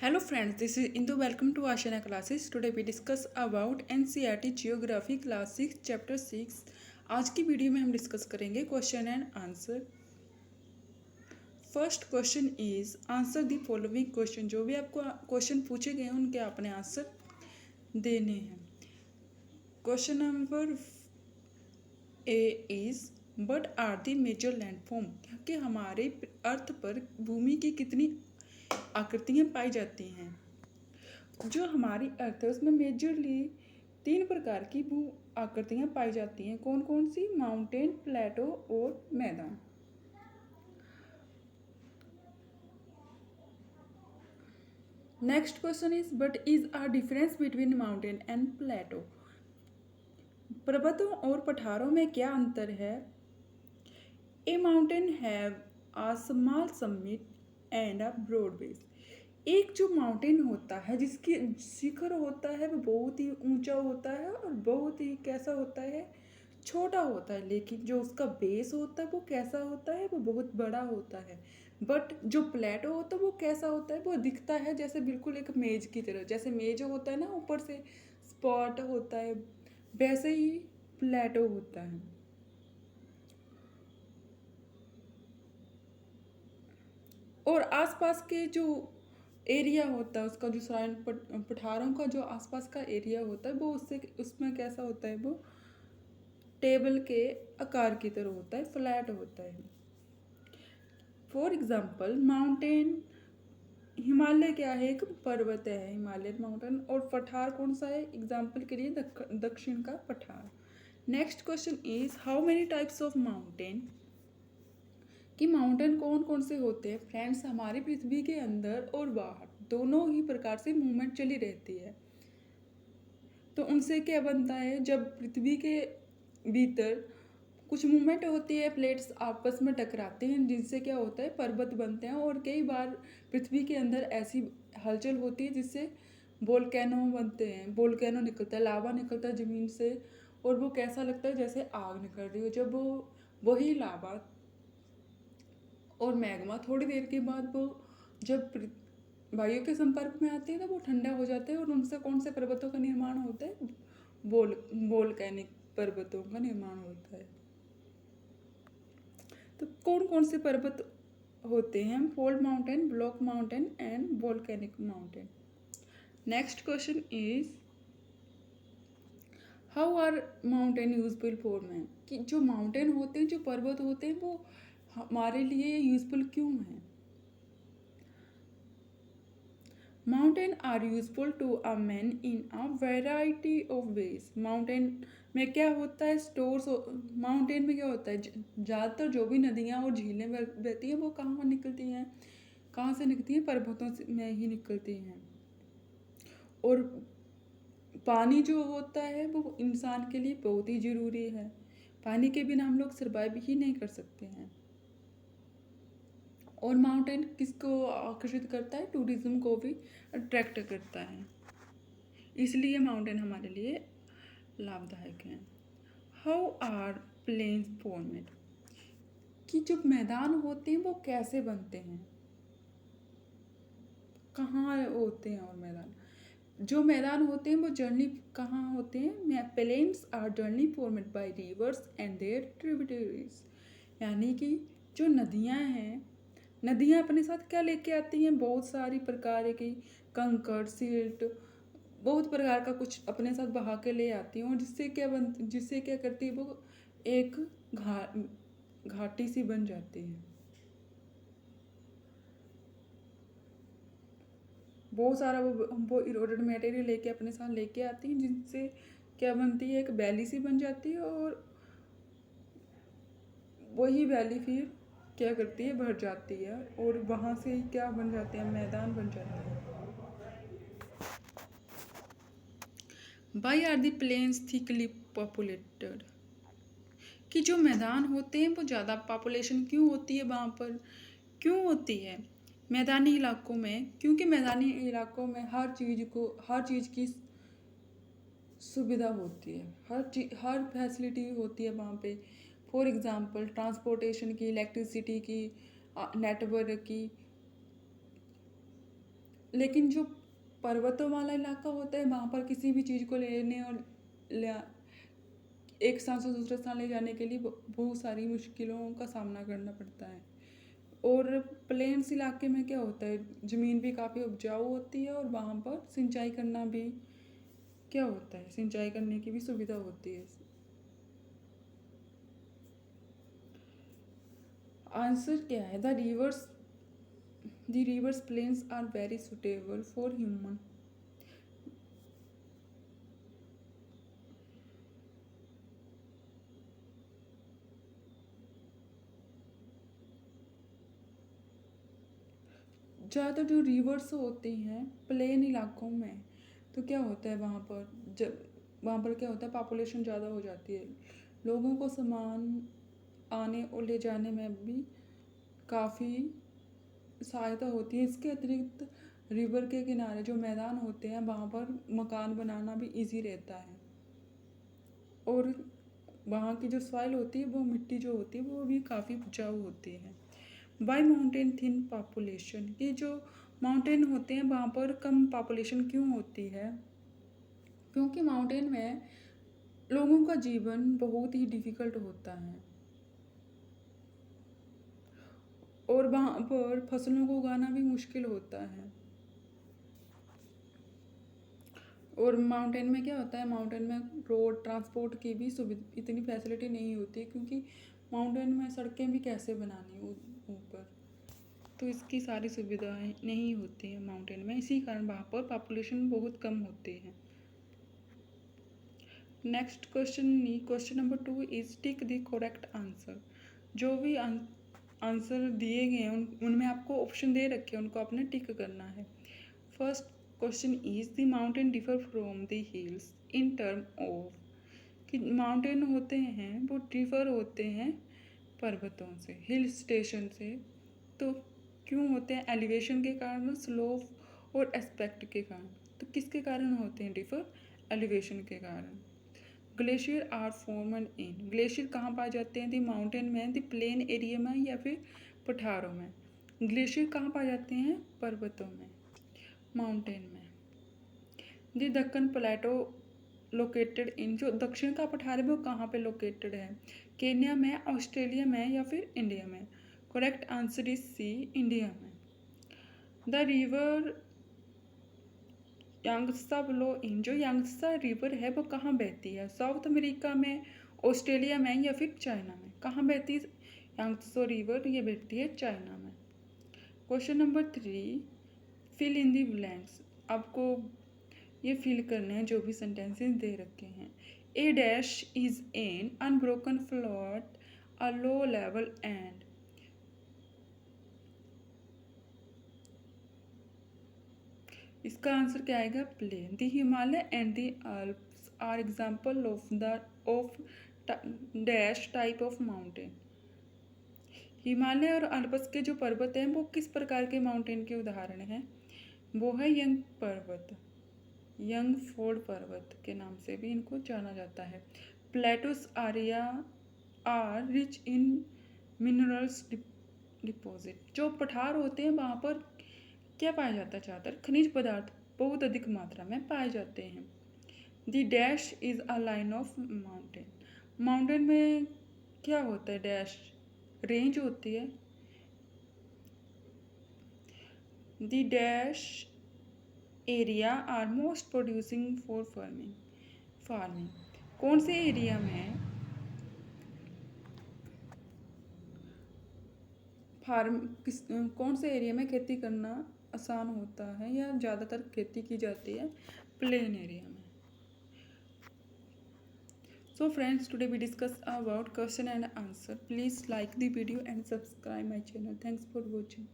Hello friends, this is Indu. Welcome to Ashana classes. Today we discuss about NCERT Geography Class 6 Chapter 6. आज की video में हम discuss करेंगे question and answer. First question is answer the following question. जो भी आपको question पूछे गए हैं उनके आपने आंसर देने हैं. Question number A is what are the major landform. कि हमारे अर्थ पर भूमि की कितनी आकृतियाँ पाई जाती हैं. जो हमारी अर्थ है उसमें मेजरली 3 प्रकार की भू आकृतियाँ पाई जाती हैं. कौन कौन सी? माउंटेन, प्लेटो और मैदान. Next question is but is a difference between mountain and plateau. पर्वतों और पठारों में क्या अंतर है? A mountain have a small summit and a broad base. एक जो माउंटेन होता है जिसकी शिखर होता है वो बहुत ही ऊंचा होता है और बहुत ही कैसा होता है, छोटा होता है. लेकिन जो उसका बेस होता है वो कैसा होता है, वो बहुत बड़ा होता है. बट जो प्लेटो होता है वो कैसा होता है, वो दिखता है जैसे बिल्कुल एक मेज की तरह. जैसे मेज होता है ना, ऊपर से स्पॉट होता है, वैसे ही प्लेटो होता है. और आसपास के जो एरिया होता है उसका, जो सराउंड पठारों का जो आसपास का एरिया होता है वो उसमें कैसा होता है, वो टेबल के आकार की तरह होता है, फ्लैट होता है. फॉर एग्जांपल माउंटेन, हिमालय क्या है, एक पर्वत है हिमालयन माउंटेन. और पठार कौन सा है? एग्जांपल के लिए दक्षिण का पठार. Next question is how many types of mountain. कि माउंटेन कौन कौन से होते हैं. फ्रेंड्स, हमारी पृथ्वी के अंदर और बाहर दोनों ही प्रकार से मूवमेंट चली रहती है. तो उनसे क्या बनता है, जब पृथ्वी के भीतर कुछ मूवमेंट होती है, प्लेट्स आपस में टकराते हैं जिससे क्या होता है, पर्वत बनते हैं. और कई बार पृथ्वी के अंदर ऐसी हलचल होती है जिससे वोल्केनो बनते हैं. वोल्केनो निकलता है, लावा निकलता है ज़मीन से, और वो कैसा लगता है जैसे आग निकल रही हो. जब वही लावा और मैग्मा थोड़ी देर के बाद वो जब वायु के संपर्क में आते हैं तो वो ठंडा हो जाते हैं और उनसे कौन से पर्वतों का निर्माण होता है? वोल्केनिक पर्वतों का निर्माण होता है. तो कौन कौन से पर्वत होते हैं? Fold mountain, block mountain and volcanic mountain. Next question is how are mountain useful for man. कि जो माउंटेन होते हैं, जो पर्वत होते हैं, वो हमारे लिए यूजफुल क्यों हैं? Mountain are useful to a man in a variety of ways. Mountain में क्या होता है, स्टोर्स. माउंटेन में क्या होता है, ज़्यादातर जो भी नदियाँ और झीलें बहती हैं वो कहाँ निकलती हैं, कहाँ से निकलती हैं? पर्वतों में ही निकलती हैं. और पानी जो होता है वो इंसान के लिए बहुत ही ज़रूरी है. पानी के बिना हम लोग सर्वाइव ही नहीं कर सकते हैं. और माउंटेन किसको आकर्षित करता है? टूरिज्म को भी अट्रैक्ट करता है. इसलिए माउंटेन हमारे लिए लाभदायक हैं. How are plains formed. कि जो मैदान होते हैं वो कैसे बनते हैं, कहाँ होते हैं? और मैदान, जो मैदान होते हैं वो जर्नी कहाँ होते हैं? प्लेन्स आर जर्नी formed by rivers and their tributaries. यानी कि जो नदियाँ हैं, नदियाँ अपने साथ क्या लेके आती हैं? बहुत सारी प्रकार की कंकड़, सिल्ट, बहुत प्रकार का कुछ अपने साथ बहा के ले आती हैं. और जिससे क्या करती है, वो एक घाटी सी बन जाती है. बहुत सारा वो इरोडेड मटेरियल लेके अपने साथ लेके आती हैं, जिनसे क्या बनती है, एक वैली सी बन जाती है. और वही वैली फिर क्या करती है, भर जाती है. और वहाँ से क्या बन जाते हैं, मैदान बन जाते हैं. Why are the plains thickly populated. कि जो मैदान होते हैं वो ज़्यादा पॉपुलेशन क्यों होती है वहाँ पर, क्यों होती है मैदानी इलाकों में? क्योंकि मैदानी इलाकों में हर चीज़ की सुविधा होती है, हर फैसिलिटी होती है वहाँ पे. फॉर एग्ज़ाम्पल ट्रांसपोर्टेशन की, इलेक्ट्रिसिटी की, नेटवर्क की, लेकिन जो पर्वतों वाला इलाका होता है वहाँ पर किसी भी चीज़ को लेने और ले एक स्थान से दूसरे स्थान ले जाने के लिए बहुत सारी मुश्किलों का सामना करना पड़ता है। और प्लेन्स इलाके में क्या होता है, ज़मीन भी काफ़ी उपजाऊ होती है और वहाँ पर सिंचाई करना भी क्या होता है, सिंचाई करने की भी सुविधा होती है। आंसर क्या है, the rivers plains are very suitable for human. ज़्यादातर जो रिवर्स होती हैं प्लेन इलाकों में, तो क्या होता है वहाँ पर, जब वहाँ पर क्या होता है, पॉपुलेशन ज़्यादा हो जाती है, लोगों को सामान आने और ले जाने में भी काफ़ी सहायता होती है। इसके अतिरिक्त रिवर के किनारे जो मैदान होते हैं वहाँ पर मकान बनाना भी इजी रहता है। और वहाँ की जो सॉइल होती है, वो मिट्टी जो होती है वो भी काफ़ी उपजाऊ होती है। बाय माउंटेन थिन पॉपुलेशन, ये जो माउंटेन होते हैं वहाँ पर कम पॉपुलेशन क्यों होती है, क्योंकि माउंटेन में लोगों का जीवन बहुत ही डिफ़िकल्ट होता है और वहाँ पर फसलों को उगाना भी मुश्किल होता है। और माउंटेन में क्या होता है, माउंटेन में रोड ट्रांसपोर्ट की भी सुविधा इतनी फैसिलिटी नहीं होती, क्योंकि माउंटेन में सड़कें भी कैसे बनानी ऊपर, तो इसकी सारी सुविधाएं नहीं होती हैं माउंटेन में, इसी कारण वहाँ पर पॉपुलेशन बहुत कम होती है। Next question number 2 is tick the correct answer. जो भी आंसर दिए गए हैं उनमें आपको ऑप्शन दे रखे हैं, उनको आपने टिक करना है। First question is the mountain differ from the hills in term of, कि माउंटेन होते हैं वो डिफर होते हैं पर्वतों से, हिल स्टेशन से। तो क्यों होते हैं, एलिवेशन के कारण, स्लोप और एस्पेक्ट के कारण। तो किसके कारण होते हैं डिफर, एलिवेशन के कारण। Glacier are formed in, glacier कहाँ पाए जाते हैं, दी माउंटेन में, दी प्लेन एरिया में या फिर पठारों में। ग्लेशियर कहाँ पाए जाते हैं, पर्वतों में, माउंटेन में। दी दक्कन प्लेटो लोकेटेड इन, जो दक्षिण का पठार है वो कहाँ पे लोकेटेड है, केन्या में, ऑस्ट्रेलिया में या फिर इंडिया में। Correct answer is C, India में। The river Yangtze flow in, जो यांगत्सा रिवर है वो कहाँ बहती है, साउथ अमेरिका में, ऑस्ट्रेलिया में या फिर चाइना में। कहाँ बहती है यांगत्सा रिवर, ये बहती है चाइना में। Question number 3, fill in the blanks. आपको ये फिल करने हैं जो भी सेंटेंसेस दे रखे हैं। A dash is an unbroken flat a low level and, इसका आंसर क्या आएगा, plain. The Himalaya and the Alps are example of dash type of mountain. Himalaya और अल्प्स के जो पर्वत हैं वो किस प्रकार के माउंटेन के उदाहरण हैं, वो है यंग पर्वत, यंग फोर्ड पर्वत के नाम से भी इनको जाना जाता है। Plateaus area are rich in minerals deposit, जो पठार होते हैं वहाँ पर क्या पाया जाता है, ज़्यादातर खनिज पदार्थ बहुत अधिक मात्रा में पाए जाते हैं। The dash is a line of mountain, mountain में क्या होता है, डैश रेंज होती है। The dash area are most producing for farming, कौन से एरिया में कौन से एरिया में खेती करना आसान होता है या ज़्यादातर खेती की जाती है, प्लेन एरिया में। So friends, today we discuss about question and answer. Please like the video and subscribe my channel. Thanks for watching.